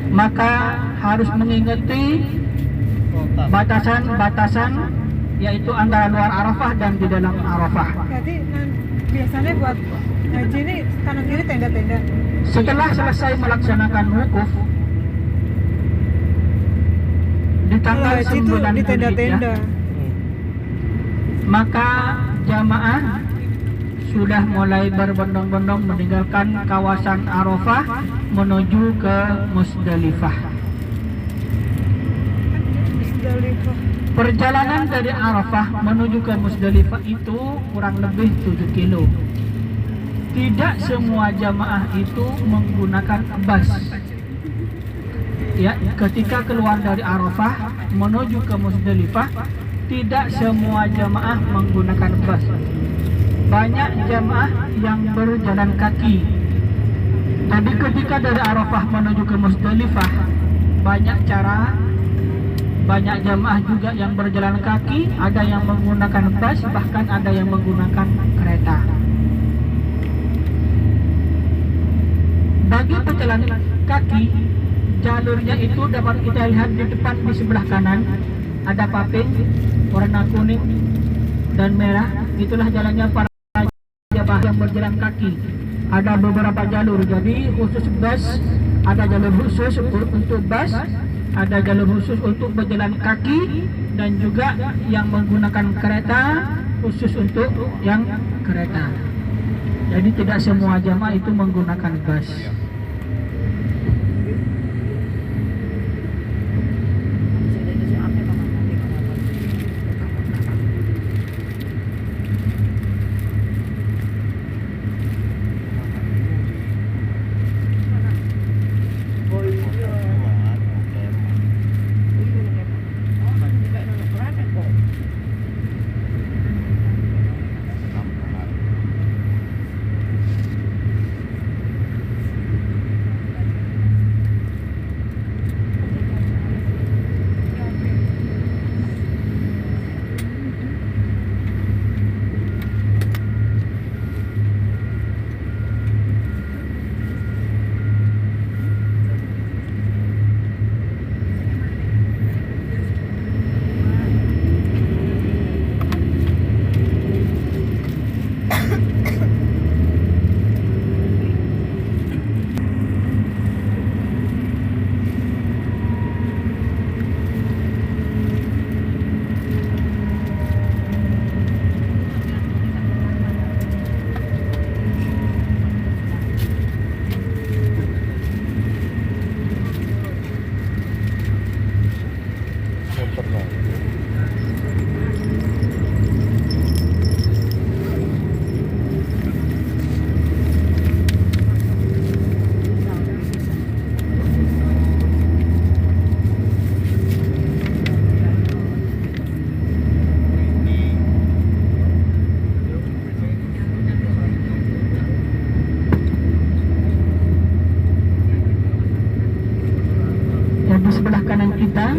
maka harus mengikuti batasan-batasan, yaitu antara luar Arafah dan di dalam Arafah. Jadi biasanya buat haji ini kanan kiri tenda-tenda. Setelah selesai melaksanakan wukuf di tanggal Haji itu 9 di tenda-tenda. Dzulhijjah, maka jamaah sudah mulai berbondong-bondong meninggalkan kawasan Arafah menuju ke Musdalifah. Musdalifah. Perjalanan dari Arafah menuju ke Musdalifah itu kurang lebih 7 kilo. Tidak semua jamaah itu menggunakan bus. Ya, ketika keluar dari Arafah menuju ke Musdalifah, tidak semua jamaah menggunakan bus. Banyak jamaah yang berjalan kaki. Jadi ketika dari Arafah menuju ke Musdalifah, banyak jamaah juga yang berjalan kaki, ada yang menggunakan bus, bahkan ada yang menggunakan kereta. Bagi pejalan kaki, jalurnya itu dapat kita lihat di depan di sebelah kanan ada papan warna kuning dan merah. Itulah jalannya para jamaah yang berjalan kaki. Ada beberapa jalur, jadi khusus bus, ada jalur khusus untuk bus, ada jalur khusus untuk berjalan kaki, dan juga yang menggunakan kereta khusus untuk yang kereta. Jadi tidak semua jamaah itu menggunakan bus. Di sebelah kanan kita,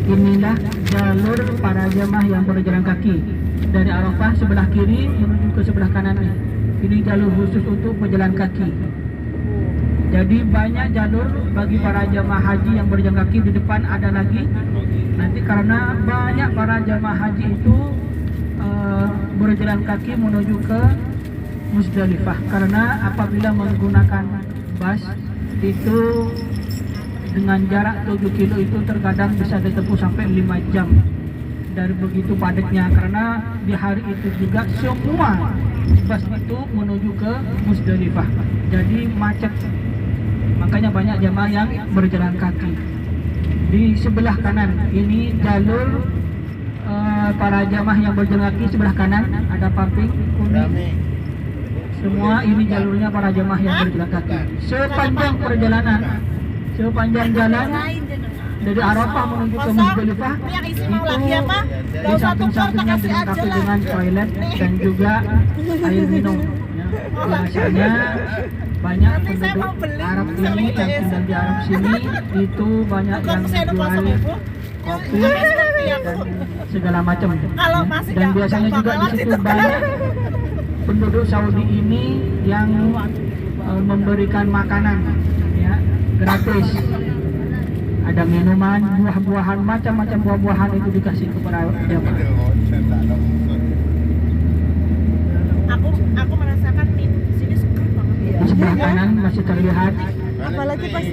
inilah jalur para jamaah yang berjalan kaki dari Arafah. Sebelah kiri menuju ke sebelah kanan ini jalur khusus untuk berjalan kaki. Jadi banyak jalur bagi para jamaah haji yang berjalan kaki. Di depan ada lagi. Nanti karena banyak para jamaah haji itu berjalan kaki menuju ke Musdalifah, karena apabila menggunakan bus itu dengan jarak 7 kilo itu terkadang bisa ditempuh sampai 5 jam dari begitu padatnya, karena di hari itu juga semua bus itu menuju ke Musdalifah, jadi macet. Makanya banyak jamaah yang berjalan kaki. Di sebelah kanan ini jalur para jamaah yang berjalan kaki. Sebelah kanan ada pamping kuning. Semua ini jalurnya para jamaah yang berjalan kaki. Sepanjang perjalanan, sepanjang jalan dari Arafah menuju ke Musdalifah itu di samping-sampingnya dilengkapi dengan toilet dan juga air minum. Biasanya banyak penduduk Arab ini yang tinggal di Arab sini itu banyak yang menjual kopi dan segala macam. Dan biasanya juga di situ banyak penduduk Saudi ini yang memberikan makanan, ya, gratis. Ada minuman, buah-buahan, macam-macam buah-buahan itu dikasih kepada jamaah. Aku merasakan di sini seger banget. Di sebelah kanan masih terlihat Apalagi pas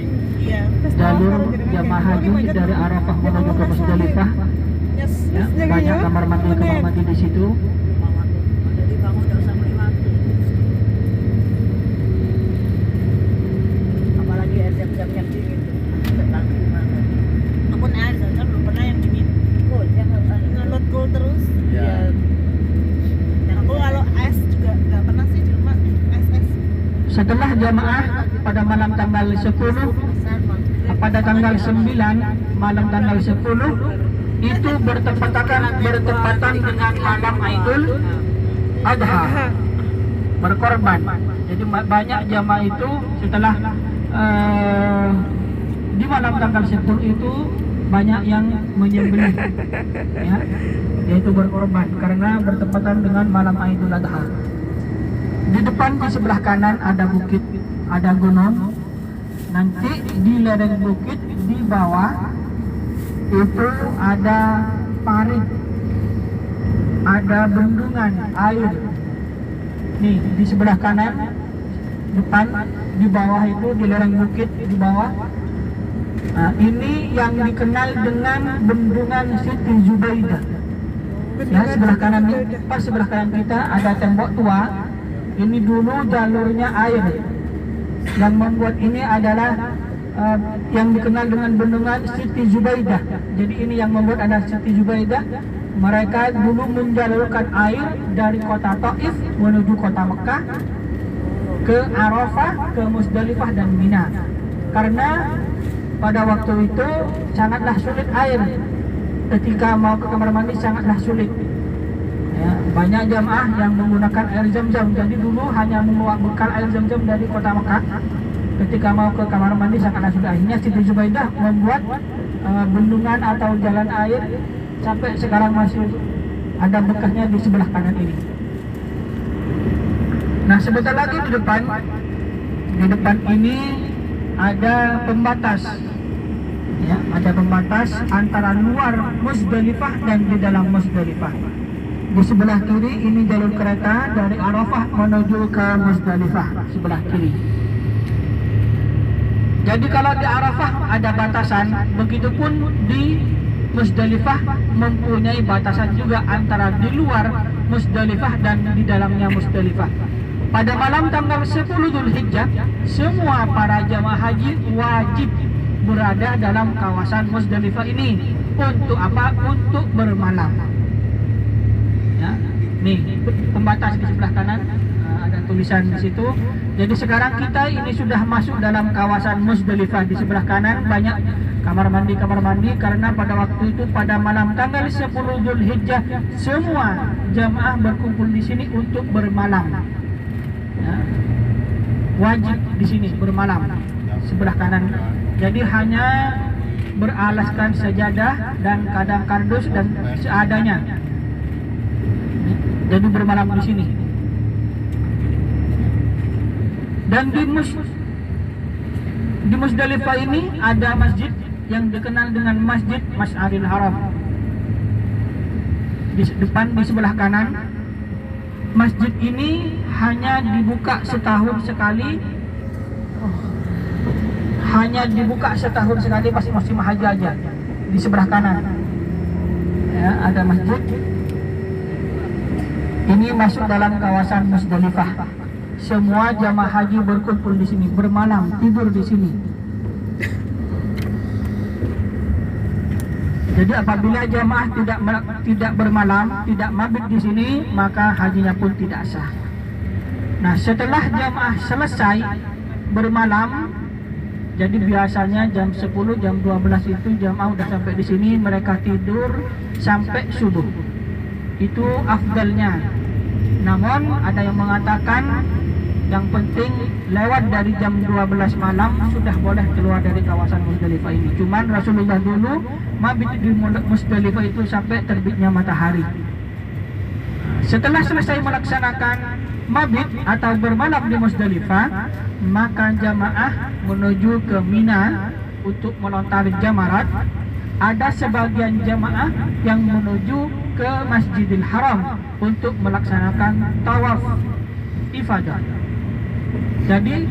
pas jalur kalau jadi jamaah kayak haji gini, dari Arafah menuju ke Musdalifah. Yes, Ya, yes, banyak ya. kamar mandi di situ. Apalagi air jam-jam yang dingin tuh. Ampun air zam-zam belum pernah yang dingin. Cool, jangan Ngelut cool terus. ya. Dan aku kalau es juga nggak pernah sih di rumah es. Setelah jamaah pada malam tanggal 10, pada tanggal 9, malam tanggal 10 itu bertepatan dengan malam Idul Adha, berkorban. Jadi banyak jamaah itu setelah di malam tanggal 10 itu banyak yang menyembelih, ya, yaitu berkorban karena bertepatan dengan malam Idul Adha. Di depan di sebelah kanan ada bukit, ada gunung. Nanti di lereng bukit di bawah itu ada parit, ada bendungan air. Nih di sebelah kanan, depan, di bawah itu di lereng bukit di bawah. Nah, ini yang dikenal dengan bendungan Siti Zubaidah. Ya, sebelah kanan nih, pas sebelah kanan kita ada tembok tua. Ini dulu jalurnya air. Yang membuat ini adalah yang dikenal dengan bendungan Siti Zubaidah. Jadi ini yang membuat ada Siti Zubaidah. Mereka dulu menjalurkan air dari kota Taif menuju kota Mekah, ke Arafah, ke Musdalifah dan Mina. Karena pada waktu itu sangatlah sulit air. Ketika mau ke kamar mandi sangatlah sulit. Ya, banyak jamaah yang menggunakan air zam-zam. Jadi dulu hanya membawa bekal air zam-zam dari kota Mekah. Ketika mau ke kamar mandi sangatlah sulit. Akhirnya Siti Zubaidah membuat bendungan atau jalan air sampai sekarang masih ada bekasnya di sebelah kanan ini. Nah, sebentar lagi di depan ini ada pembatas. Ya, ada pembatas antara luar Musdalifah dan di dalam Musdalifah. Di sebelah kiri ini jalur kereta dari Arafah menuju ke Musdalifah, sebelah kiri. Jadi kalau di Arafah ada batasan, begitupun di Musdalifah mempunyai batasan juga antara di luar Musdalifah dan di dalamnya Musdalifah. Pada malam tanggal 10 Dzulhijjah, semua para jamaah haji wajib berada dalam kawasan Musdalifah ini. Untuk apa? Untuk bermalam. Ya, nih pembatas di sebelah kanan, ada tulisan di situ. Jadi sekarang kita ini sudah masuk dalam kawasan Musdalifah. Di sebelah kanan banyak kamar mandi karena pada waktu itu pada malam tanggal 10 Dzulhijjah semua jamaah berkumpul di sini untuk bermalam. Ya, wajib di sini bermalam sebelah kanan. Jadi hanya beralaskan sajadah dan kadang kardus dan seadanya. Jadi bermalam di sini. Dan di Musdalifah ini ada masjid yang dikenal dengan Masjid Masy'aril Haram. Di depan di sebelah kanan, masjid ini hanya dibuka setahun sekali. Hanya dibuka setahun sekali pas musim haji aja. Di sebelah kanan, ya, ada masjid. Ini masuk dalam kawasan Musdalifah. Semua jamaah haji berkumpul di sini, bermalam, tidur di sini. Jadi apabila jamaah tidak bermalam, tidak mabit di sini, maka hajinya pun tidak sah. Nah, setelah jamaah selesai bermalam, jadi biasanya jam 10, jam 12 itu jamaah udah sampai di sini, mereka tidur sampai subuh. Itu afdalnya. Namun ada yang mengatakan yang penting lewat dari jam 12 malam sudah boleh keluar dari kawasan Musdalifah ini. Cuman Rasulullah dulu mabit di Musdalifah itu sampai terbitnya matahari. Setelah selesai melaksanakan mabit atau bermalam di Musdalifah, maka jamaah menuju ke Mina untuk melontar jamarat. Ada sebagian jamaah yang menuju ke Masjidil Haram untuk melaksanakan tawaf ifadah. Jadi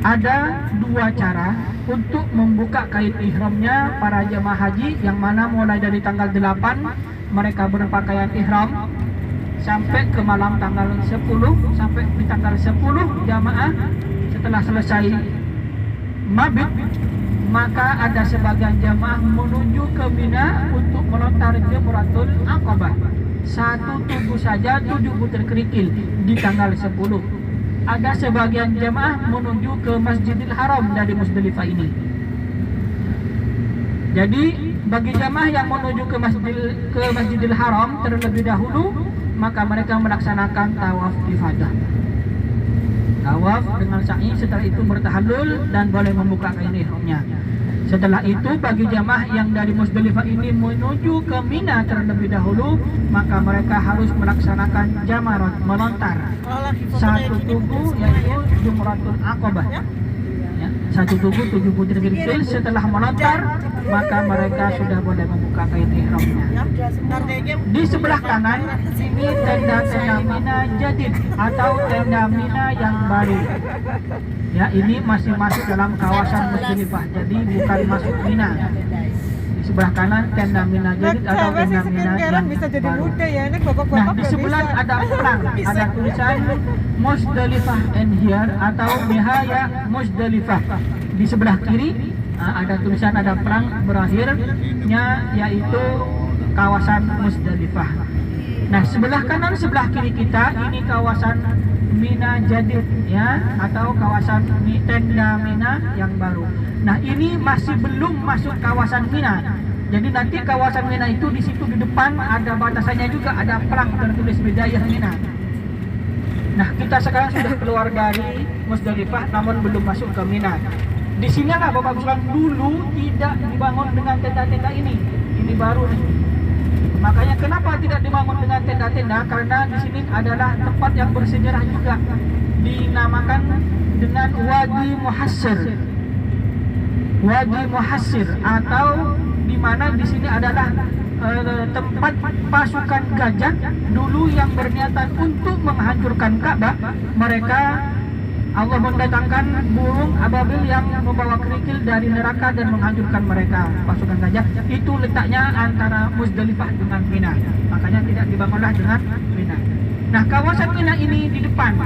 ada dua cara untuk membuka kain ihramnya para jamaah haji, yang mana mulai dari tanggal 8 mereka berpakaian ihram sampai ke malam tanggal 10, sampai di tanggal 10 jamaah setelah selesai mabit, maka ada sebagian jamaah menuju ke Mina untuk melontar Jamratul Aqabah. Satu tubuh saja 7 butir kerikil di tanggal 10. Ada sebagian jamaah menuju ke Masjidil Haram dari Musdalifah ini. Jadi bagi jamaah yang menuju ke Masjidil Haram terlebih dahulu, maka mereka melaksanakan tawaf ifadah. Tawaf dengan sa'i, setelah itu bertahallul dan boleh membuka kain ihramnya. Setelah itu bagi jamaah yang dari Musdalifah ini menuju ke Mina terlebih dahulu, maka mereka harus melaksanakan jamarat, melontar satu tubuh, yaitu Jamratul Aqabah. Ya, satu tubuh 7 butir kerikil. Setelah melontar, maka mereka sudah boleh membuka kain ihramnya. Di sebelah kanan ini tenda-tenda Mina Jadid atau tenda Mina yang baru. Ya, ini masih masuk dalam kawasan Musdalifah, jadi bukan masuk Mina. Di sebelah kanan tenda Mina Jadid atau tenda Mina yang bisa jadi baru. muda ya, ini Nah, bapak-bapak di sebelah ada pelang, ada tulisan Musdalifah and here atau Nihaya Musdalifah. Di sebelah kiri ada tulisan, ada pelang berakhirnya yaitu kawasan Musdalifah. Nah, sebelah kanan sebelah kiri kita ini kawasan Mina Jadid ya, atau kawasan tenda Mina yang baru. Nah, ini masih belum masuk kawasan Mina. Jadi nanti kawasan Mina itu di situ di depan ada batasannya juga, ada pelang tertulis Bidayah Mina. Nah, kita sekarang sudah keluar dari Musdalifah namun belum masuk ke Mina. Di sinilah Bapak Ibu dulu tidak dibangun dengan tenda-tenda ini. Ini baru nih. Makanya kenapa tidak dibangun dengan tenda-tenda? Karena di sini adalah tempat yang bersejarah juga, dinamakan dengan Wadi Muhassir. Wadi Muhassir, atau di mana di sini adalah tempat pasukan gajah dulu yang berniatan untuk menghancurkan Ka'bah. Mereka Allah mendatangkan burung ababil yang membawa kerikil dari neraka dan menghancurkan mereka, pasukan gajah. Itu letaknya antara Musdalifah dengan Mina. Makanya tidak dibangunlah dengan Mina. Nah, kawasan Mina ini di depan.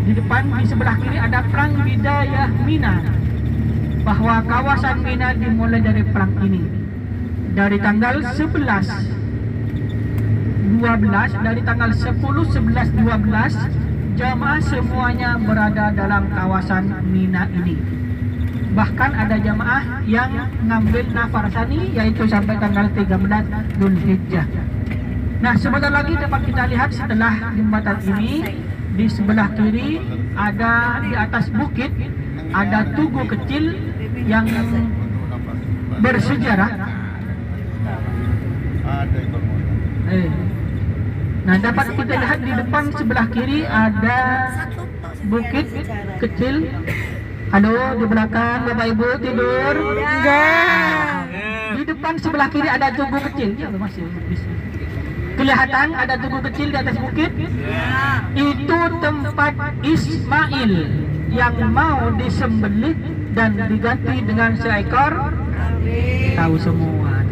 Di depan di sebelah kiri ada pelang Bidayah Mina. Bahwa kawasan Mina dimulai dari pelang ini. Dari tanggal 11, 12, dari tanggal 10, 11, 12 jamaah semuanya berada dalam kawasan Mina ini. Bahkan ada jamaah yang ngambil nafar sani, yaitu sampai tanggal 13 Dzulhijjah. Nah, sebentar lagi dapat kita lihat setelah jembatan ini, di sebelah kiri ada di atas bukit ada tugu kecil yang bersejarah. Nah, dapat kita lihat di depan sebelah kiri ada bukit kecil. Halo, di belakang Bapak Ibu tidur? Enggak. Di depan sebelah kiri ada tugu kecil. Ya, masih bisa. Kelihatan ada tugu kecil di atas bukit? Itu tempat Ismail yang mau disembelih dan diganti dengan seekor. Tahu semua.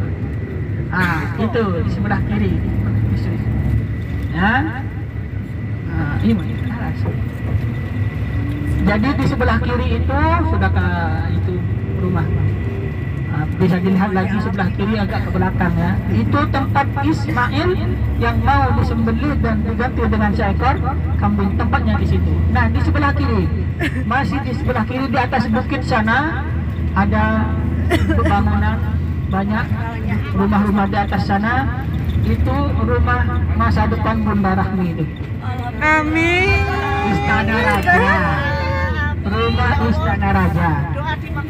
Itu di sebelah kiri. Ya. Ini jadi di sebelah kiri itu sudah itu rumah. Bisa dilihat lagi sebelah kiri agak ke belakang ya. Itu tempat Ismail yang mau disembelih dan diganti dengan seekor kambing, tempatnya di situ. Nah, di sebelah kiri, masih di sebelah kiri di atas bukit sana ada bangunan banyak, rumah-rumah di atas sana. Itu rumah masa depan Bunda Rahmi itu. Amin. Istana Raja. Rumah Istana Raja.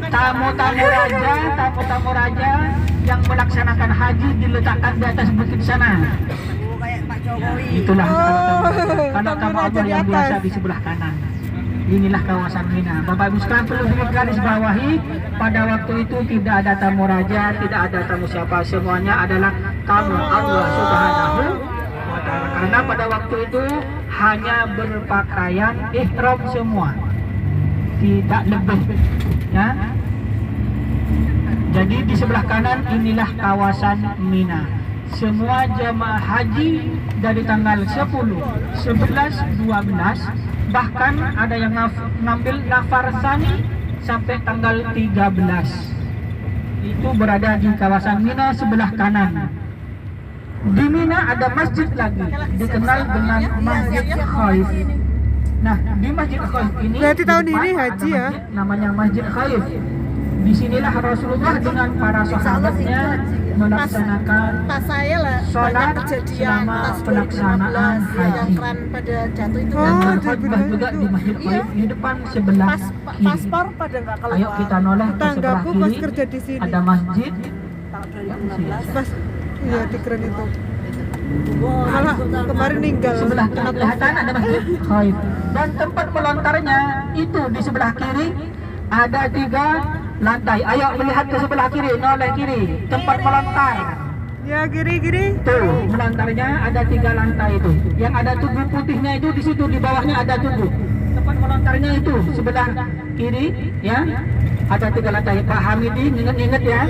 Tamu-tamu raja yang melaksanakan haji diletakkan di atas bukit sana. Kayak Pak Jokowi. Itulah kalau tamu tamu abang raja di yang atas. biasa di sebelah kanan. Inilah kawasan Mina. Bapak Ibu sekalian perlu digaris bawahi, pada waktu itu tidak ada tamu raja, tidak ada tamu siapa, semuanya adalah tamu Allah Subhanahu wa Ta'ala. Karena pada waktu itu hanya berpakaian ihram semua, tidak lebih, ya. Jadi di sebelah kanan inilah kawasan Mina. Semua jemaah haji dari tanggal 10, 11, 12, bahkan ada yang ngambil nafar sani sampai tanggal 13. Itu berada di kawasan Mina sebelah kanan. Di Mina ada masjid lagi dikenal dengan Masjid Khaif. Nah, di Masjid Khaif ini Berarti tahun di depan ini ada haji ya? masjid namanya Masjid Khaif. Di sinilah Rasulullah dengan para sahabatnya melaksanakan Pas saya lah sholat banyak kejadian selama pas pelaksanaan 2015 yang haji. kran pada jatuh itu Oh, Dan kan. berkhutbah juga di Masjid Khaif di depan sebelah kiri. Paspor pada nggak keluar. Ayo kita noleh ke sebelah Tetanggaku pas kiri. kerja di sini. Ada masjid. tahun 2016. Pas iya di keren itu. Wah, Malah kemarin meninggal. Sebelah kiri kelihatan ada Masjid Khaif. Dan tempat melontarnya itu di sebelah kiri ada 3 lantai. Ayo melihat ke sebelah kiri, noleh kiri. Tempat melontar. Ya giri-giri. Tuh, melontarnya ada 3 lantai itu. Yang ada tugu putihnya itu di situ, di bawahnya ada tugu. Tempat melontarnya itu sebelah kiri, ya. Ada 3 lantai. Pak Hamidi, ingat-ingat ya.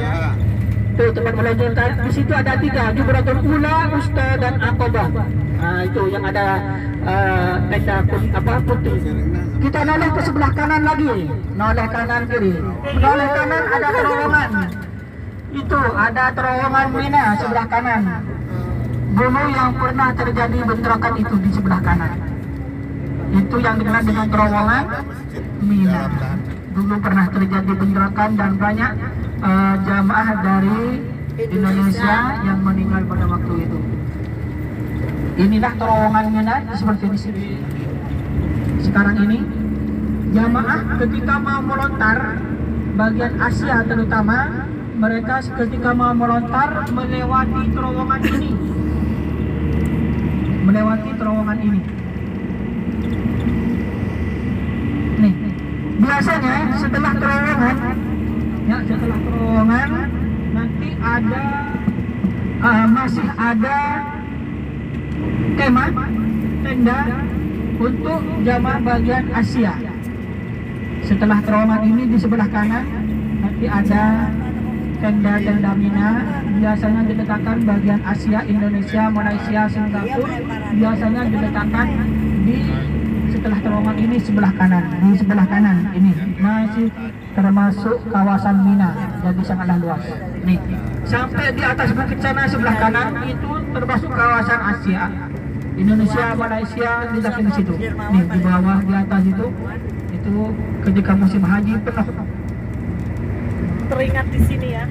Tuh tempat melontar di situ ada 3, Jubratul Ula, Usta dan Aqabah. Nah, itu yang ada tenda putih. Kita noleh ke sebelah kanan lagi, noleh kanan kiri. Noleh kanan ada terowongan. Itu ada terowongan Mina sebelah kanan. Dulu yang pernah terjadi bentrokan itu di sebelah kanan. Itu yang dikenal dengan terowongan Mina. Dulu pernah terjadi bentrokan dan banyak jamaah dari Indonesia yang meninggal pada waktu itu. Inilah terowongan Mina seperti di sini. Sekarang ini jamaah ketika mau melontar bagian Asia terutama, mereka ketika mau melontar melewati terowongan ini. Melewati terowongan ini. Nih, biasanya setelah terowongan, ya setelah terowongan nanti ada masih ada kemah, tenda untuk jamaah bagian Asia. Setelah terowongan ini di sebelah kanan nanti ada tenda-tenda Mina, biasanya diletakkan bagian Asia, Indonesia, Malaysia, Singapura. Biasanya diletakkan di setelah terowongan ini sebelah kanan. Di sebelah kanan ini masih termasuk kawasan Mina, jadi sangatlah luas. Nih, sampai di atas bukit sana sebelah kanan itu termasuk kawasan Asia. Indonesia, Malaysia diletakkan di situ. Nih di bawah, di atas itu ketika musim haji penuh. Teringat di sini ya.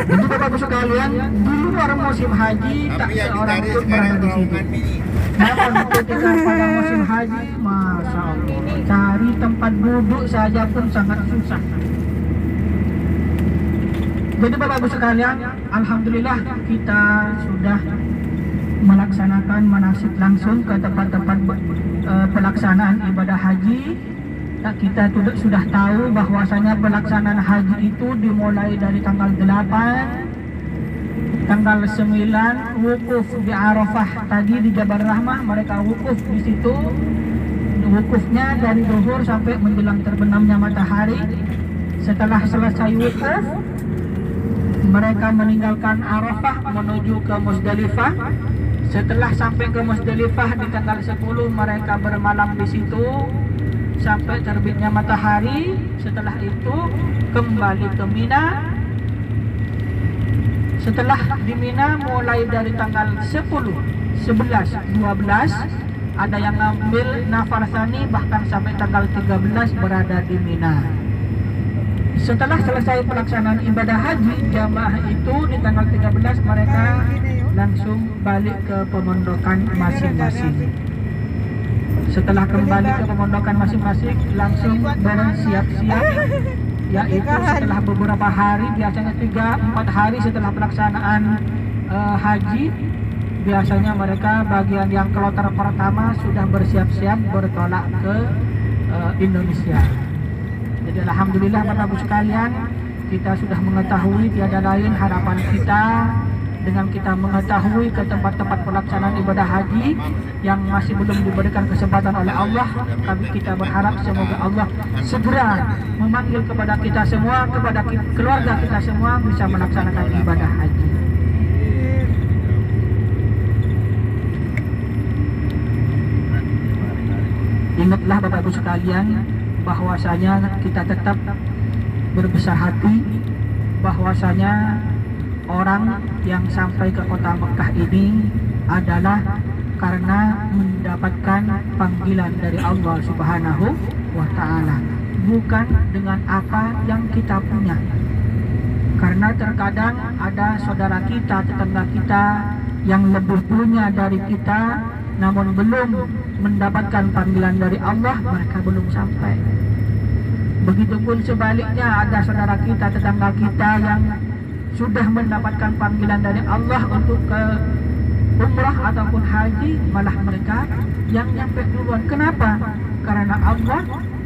Jadi Bapak Ibu sekalian, di luar musim haji tak seorang pun berada di situ. Namun ketika pada musim haji, masya Allah, cari tempat duduk saja pun sangat susah. Jadi Bapak Ibu sekalian, alhamdulillah kita sudah melaksanakan manasik langsung ke tempat-tempat pelaksanaan ibadah haji. Kita sudah tahu bahwasanya pelaksanaan haji itu dimulai dari tanggal 8, tanggal 9 wukuf di Arafah tadi di Jabal Rahmah, mereka wukuf di situ. Wukufnya dari zuhur sampai menjelang terbenamnya matahari. Setelah selesai wukuf, mereka meninggalkan Arafah menuju ke Musdalifah. Setelah sampai ke Musdalifah di tanggal 10, mereka bermalam di situ sampai terbitnya matahari. Setelah itu kembali ke Mina. Setelah di Mina mulai dari tanggal 10, 11, 12 ada yang ngambil nafar tsani, bahkan sampai tanggal 13 berada di Mina. Setelah selesai pelaksanaan ibadah haji, jamaah itu di tanggal 13 mereka langsung balik ke pemondokan masing-masing. Setelah kembali ke pemondokan masing-masing, langsung bersiap-siap, yaitu setelah beberapa hari, biasanya 3-4 hari setelah pelaksanaan haji, biasanya mereka bagian yang kloter pertama sudah bersiap-siap bertolak ke Indonesia. Jadi alhamdulillah Bapak Ibu sekalian, kita sudah mengetahui tiada lain harapan kita dengan kita mengetahui ke tempat-tempat pelaksanaan ibadah haji yang masih belum diberikan kesempatan oleh Allah. Kami kita berharap semoga Allah segera memanggil kepada kita semua, kepada keluarga kita semua bisa melaksanakan ibadah haji. Ingatlah Bapak Ibu sekalian bahwasanya kita tetap berbesar hati bahwasanya orang yang sampai ke kota Mekah ini adalah karena mendapatkan panggilan dari Allah Subhanahu wa Ta'ala, bukan dengan apa yang kita punya. Karena terkadang ada saudara kita, tetangga kita yang lebih punya dari kita, namun belum mendapatkan panggilan dari Allah, mereka belum sampai. Begitupun sebaliknya, ada saudara kita, tetangga kita yang sudah mendapatkan panggilan dari Allah untuk ke umrah ataupun haji, malah mereka yang nyampe duluan. Kenapa? Karena Allah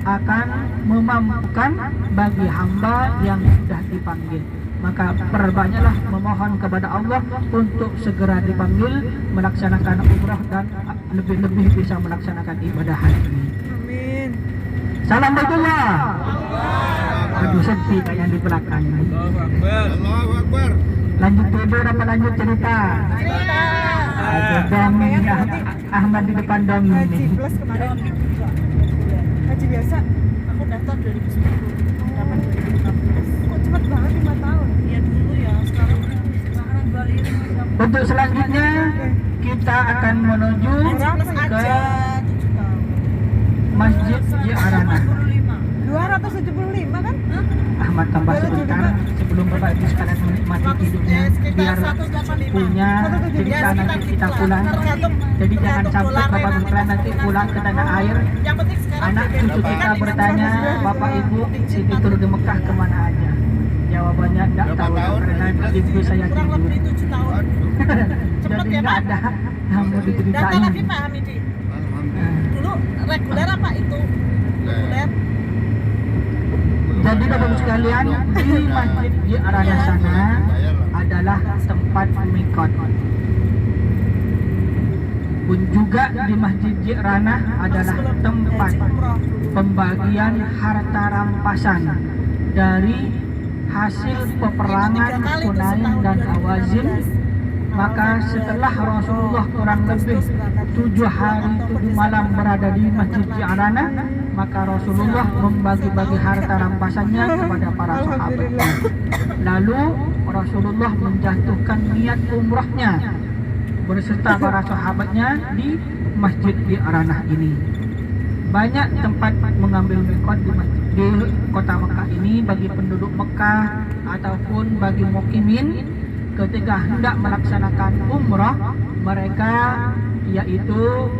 akan memampukan bagi hamba yang sudah dipanggil. Maka perbanyaklah memohon kepada Allah untuk segera dipanggil melaksanakan umrah dan lebih-lebih bisa melaksanakan ibadah haji. Amin. Salam Baitullah. Aduh sepi kayak yang di belakang. Allahu Akbar. Lanjut tidur apa lanjut cerita? Dong ya, Ahmad di depan dong Haji ini. plus kemarin. Haji biasa. Aku daftar 2010 dapat 2016. Kok cepet banget 5 tahun? Ya dulu ya, sekarang Bali ini Untuk selanjutnya kita akan menuju plus ke aja 7 tahun. Masjid Ji'aranah. 275 kan? Ahmad tambah sebentar sebelum Bapak Ibu sekalian menikmati hidupnya biar punya cerita nanti kita pulang. Jadi jangan sampai Bapak Ibu sekalian nanti pulang ke tanah air, Yang penting sekarang anak cucu kita bertanya, Bapak Ibu Siti tur di Mekah kemana aja? Jawabannya tidak tahu karena ibu saya kurang tidur. lebih 7 tahun. Jadi nggak ada yang mau Daftar diceritain. lagi Pak Hamidi. Alhamdulillah. Dulu reguler apa itu? Reguler. Jadi Bapak Ibu sekalian, di Masjid Ji'aranah sana adalah tempat mikot. Pun juga di Masjid Ji'aranah adalah tempat pembagian harta rampasan dari hasil peperangan Hunain dan Hawazin. Maka setelah Rasulullah kurang lebih 7 hari 7 malam berada di Masjid Ji'aranah, maka Rasulullah membagi-bagi harta rampasannya kepada para sahabat. Lalu Rasulullah menjatuhkan niat umrahnya berserta para sahabatnya di Masjid Ji'aranah ini. Banyak tempat mengambil mikot di kota Mekah ini bagi penduduk Mekah ataupun bagi mukimin ketika hendak melaksanakan umrah mereka, yaitu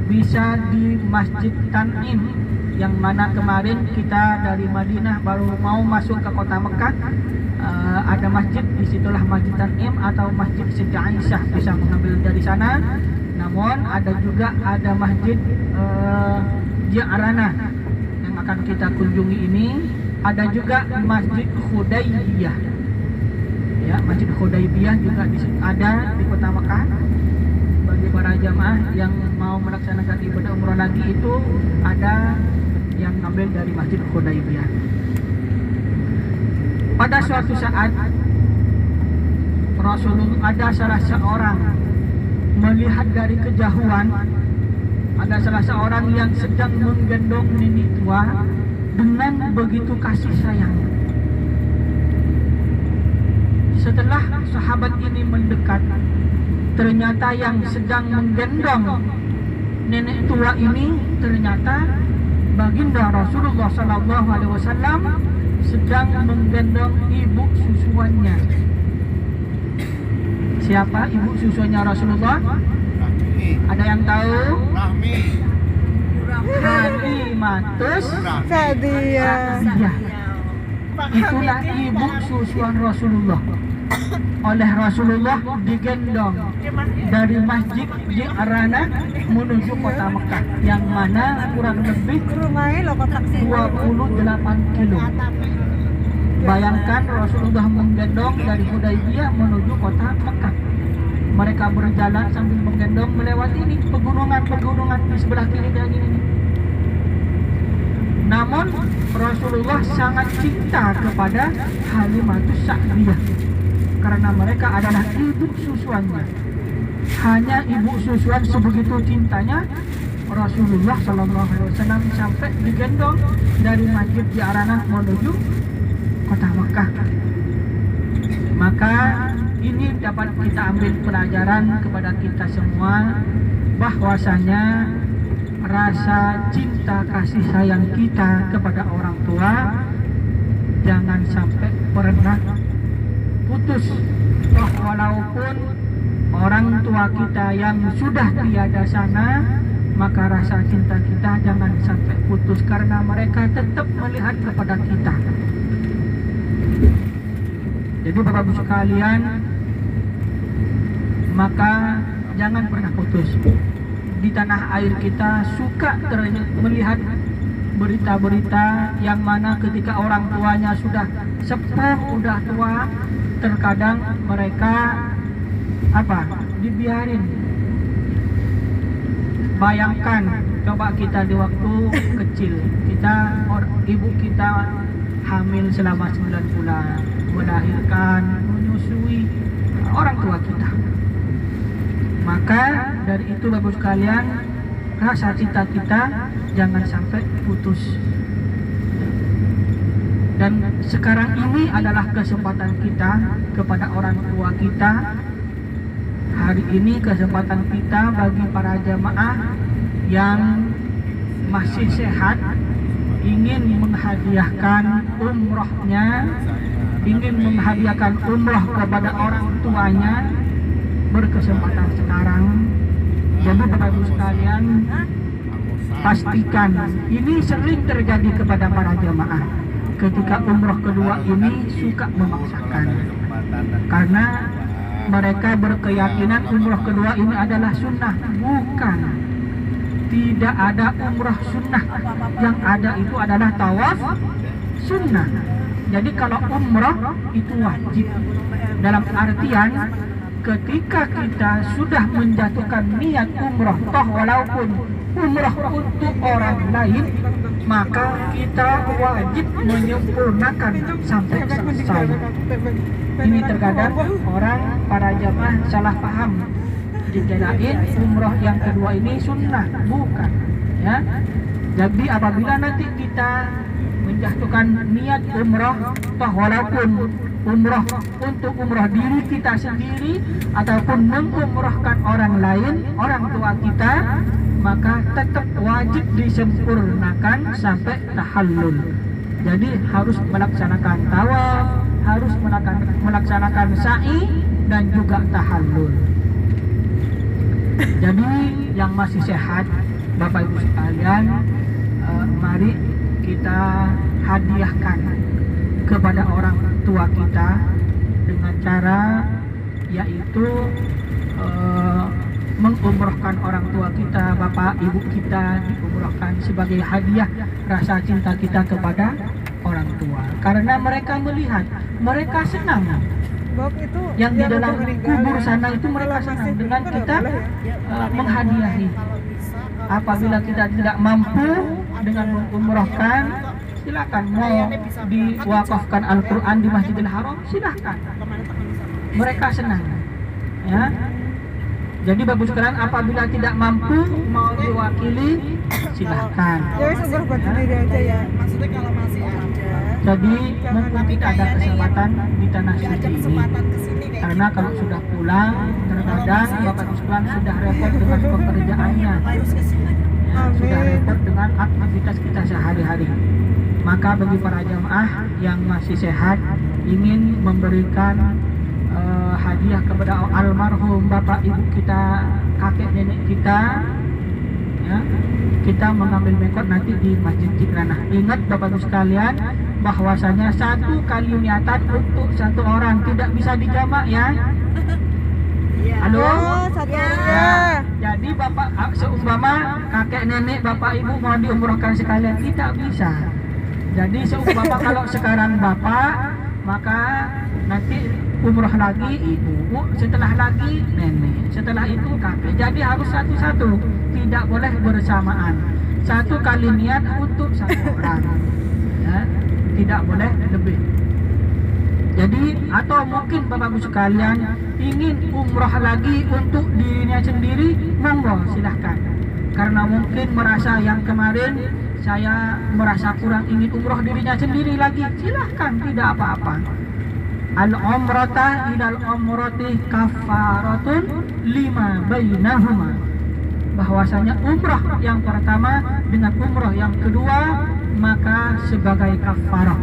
bisa di Masjid Tan'im, yang mana kemarin kita dari Madinah baru mau masuk ke kota Mekah. Ada masjid, disitulah Masjid Tan'im atau Masjid Siti Aisyah, bisa mengambil dari sana. Namun ada masjid Ji'aranah yang akan kita kunjungi ini. Ada juga Masjid Hudaybiyah. Ya, Masjid Hudaybiyah juga ada di kota Mekah. Bagi para jamaah yang mau melaksanakan ibadah umrah lagi itu ada yang ngambil dari Masjid Hudaybiyah. Pada suatu saat Rasulullah, ada salah seorang melihat dari kejauhan, ada salah seorang yang sedang menggendong nenek tua dengan begitu kasih sayang. Setelah sahabat ini mendekat, ternyata yang sedang menggendong nenek tua ini ternyata baginda Rasulullah SAW sedang menggendong ibu susuannya. Siapa ibu susuannya Rasulullah? Ada yang tahu? Rahmi. Halimatus Sa'diyah. Sa'diyah. Itulah ibu susuan Rasulullah. oleh Rasulullah digendong dari masjid di Arana menuju kota Mekah, yang mana kurang lebih Rumahnya lo kotak sih. 28 kilo. Bayangkan Rasulullah menggendong dari Hudaybiyah menuju kota Mekah. Mereka berjalan sambil menggendong melewati ini pegunungan-pegunungan di sebelah kiri dan ini. Namun Rasulullah sangat cinta kepada Halimatus Sa'diyah karena mereka adalah ibu susuannya. Hanya ibu susuan sebegitu cintanya Rasulullah SAW sampai digendong dari masjid di Arana menuju kota Mekah. Maka ini dapat kita ambil pelajaran kepada kita semua bahwasanya rasa cinta kasih sayang kita kepada orang tua jangan sampai pernah putus. Walaupun orang tua kita yang sudah tiada sana, maka rasa cinta kita jangan sampai putus karena mereka tetap melihat kepada kita. Jadi Bapak Ibu sekalian, maka jangan pernah putus. Di tanah air kita suka melihat berita-berita yang mana ketika orang tuanya sudah sepuh, udah tua, terkadang mereka dibiarin. Bayangkan coba kita di waktu kecil, ibu kita hamil selama 9 bulan, melahirkan, menyusui orang tua kita. Maka dari itu Bapak sekalian, rasa cinta kita jangan sampai putus. Dan sekarang ini adalah kesempatan kita kepada orang tua kita. Hari ini kesempatan kita bagi para jamaah yang masih sehat, ingin menghadiahkan umrohnya, ingin menghadiahkan umroh kepada orang tuanya, berkesempatan sekarang. Jadi Bapak Ibu sekalian, pastikan ini sering terjadi kepada para jamaah. Ketika umroh kedua ini suka memaksakan, karena mereka berkeyakinan umroh kedua ini adalah sunnah. Bukan, tidak ada umroh sunnah. Yang ada itu adalah tawaf sunnah. Jadi kalau umroh itu wajib, dalam artian ketika kita sudah menjatuhkan niat umroh, toh walaupun umroh untuk orang lain, maka kita wajib menyempurnakan sampai selesai. Ini terkadang para jamaah salah paham, dikirain umroh yang kedua ini sunnah, bukan, ya. Jadi apabila nanti kita menjatuhkan niat umroh, toh walaupun umroh untuk umroh diri kita sendiri ataupun mengumrohkan orang lain, orang tua kita, maka tetap wajib disempurnakan sampai tahallul. Jadi harus melaksanakan tawaf, harus melaksanakan sa'i dan juga tahallul. Jadi yang masih sehat, Bapak Ibu sekalian, mari kita hadiahkan kepada orang tua kita dengan cara yaitu mengumrohkan orang tua kita, bapak ibu kita diumrohkan sebagai hadiah rasa cinta kita kepada orang tua. Karena mereka melihat, mereka senang. Itu yang di dalam kubur sana itu mereka senang dengan kita menghadiahi. Apabila kita tidak mampu dengan mengumrohkan, silakan mau diwakafkan Al-Quran di Masjidil Haram, silakan. Mereka senang, ya. Jadi bagus sekalian, apabila tidak mampu mau diwakili, silakan. Ya sebenarnya buat sendiri aja ya. Maksudnya kalau masih ada. Jadi mungkin tidak ada kesempatan di tanah Nggak ada suci ini. kesempatan kesini kayak Karena gitu. kalau sudah pulang, terkadang bapak sekalian sudah repot dengan pekerjaannya, Harus kesini. sudah repot dengan aktivitas kita sehari-hari. Maka bagi para jamaah yang masih sehat, ingin memberikan hadiah kepada almarhum bapak ibu kita, kakek nenek kita, ya, kita mengambil mekot nanti di Masjid Cikranah. Ingat bapak ibu sekalian, bahwasanya satu kali niatan untuk satu orang, tidak bisa dijamak ya. Iya. Halo. Oh, satu Ya, ya. jadi bapak seumpama kakek nenek bapak ibu mau diumrohkan sekalian tidak bisa. Jadi seumpama kalau sekarang bapak, maka nanti umroh lagi ibu, setelah lagi nenek, setelah itu kakek. Jadi harus satu-satu, tidak boleh bersamaan. Satu kali niat untuk satu orang, ya, tidak boleh lebih. Jadi atau mungkin bapak ibu sekalian ingin umroh lagi untuk dirinya sendiri, monggo silahkan. Karena mungkin merasa yang kemarin saya merasa kurang ingin umroh dirinya sendiri lagi, silahkan, tidak apa-apa. Al-umrata ilal umrati kafaratun lima bainahuma. Bahwasanya umrah yang pertama dengan umrah yang kedua maka sebagai kafarah.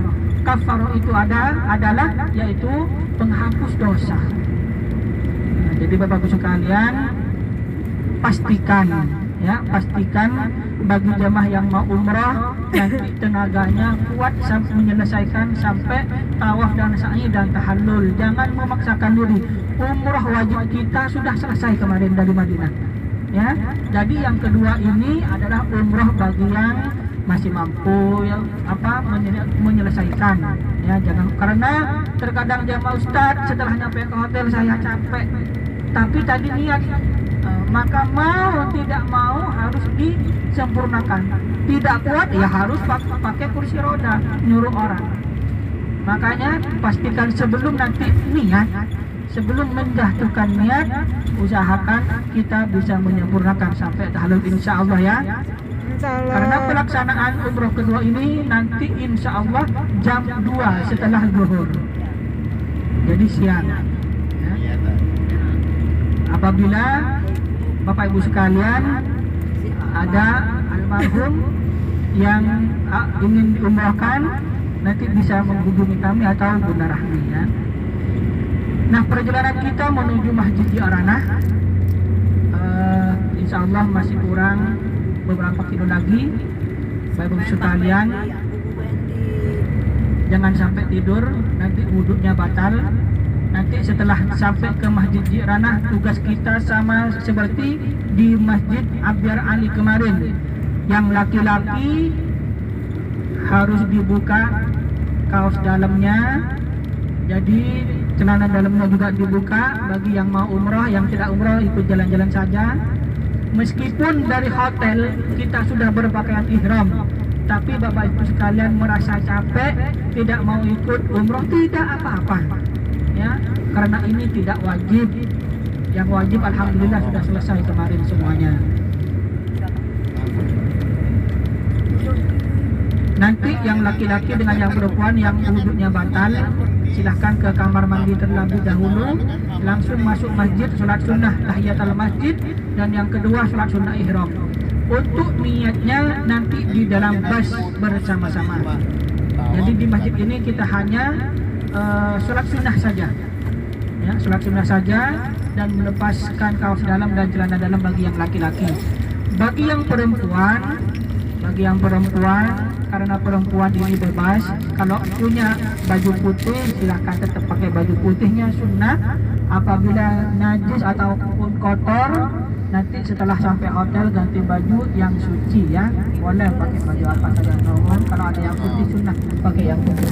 Kafarah itu adalah yaitu penghapus dosa. Nah, jadi Bapak Ibu sekalian, pastikan bagi jemaah yang mau umrah nanti tenaganya kuat sampai menyelesaikan sampai tawaf dan sa'i dan tahallul. Jangan memaksakan diri. Umrah wajib kita sudah selesai kemarin dari Madinah. Ya, jadi yang kedua ini adalah umrah bagi yang masih mampu menyelesaikan. Ya, jangan, karena terkadang jamaah Ustadz setelah nyampe ke hotel saya capek. Tapi tadi niat, maka mau tidak mau harus disempurnakan. Tidak kuat ya harus pakai kursi roda, nyuruh orang. Makanya pastikan sebelum nanti niat, sebelum menjatuhkan niat, usahakan kita bisa menyempurnakan sampai tahallul insya Allah ya. Insyaallah. Karena pelaksanaan umroh kedua ini nanti insya Allah jam 2 setelah zuhur. Jadi siang. Ya. Apabila Bapak Ibu sekalian ada almarhum yang ingin diumrohkan, nanti bisa menghubungi kami atau Bunda Rahmi ya. Nah, perjalanan kita menuju Masjid Ji'ranah insya Allah masih kurang beberapa kilo lagi. Bapak Ibu sekalian, jangan sampai tidur, nanti wudhunya batal. Nanti setelah sampai ke Masjid Ji'ranah, tugas kita sama seperti di Masjid Abyar Ali kemarin. Yang laki-laki harus dibuka kaos dalamnya, jadi celana dalamnya juga dibuka. Bagi yang mau umrah, yang tidak umrah ikut jalan-jalan saja. Meskipun dari hotel kita sudah berpakaian ihram, tapi Bapak Ibu sekalian merasa capek, tidak mau ikut umrah, tidak apa-apa ya, karena ini tidak wajib. Yang wajib alhamdulillah sudah selesai kemarin semuanya. Nanti yang laki-laki dengan yang perempuan yang wudhunya batal, silahkan ke kamar mandi terlebih dahulu, langsung masuk masjid, sholat sunnah tahiyatul masjid, dan yang kedua sholat sunnah ihram. Untuk niatnya nanti di dalam bus bersama-sama. Jadi di masjid ini kita hanya sholat sunnah saja, ya, sholat sunnah saja, dan melepaskan kaos dalam dan celana dalam bagi yang laki-laki. Bagi yang perempuan, karena perempuan ini bebas, kalau punya baju putih silahkan tetap pakai baju putihnya sunnah. Apabila najis ataupun kotor, nanti setelah sampai hotel ganti baju yang suci ya, boleh pakai baju apa saja. Kalau ada yang putih sunnah pakai yang putih.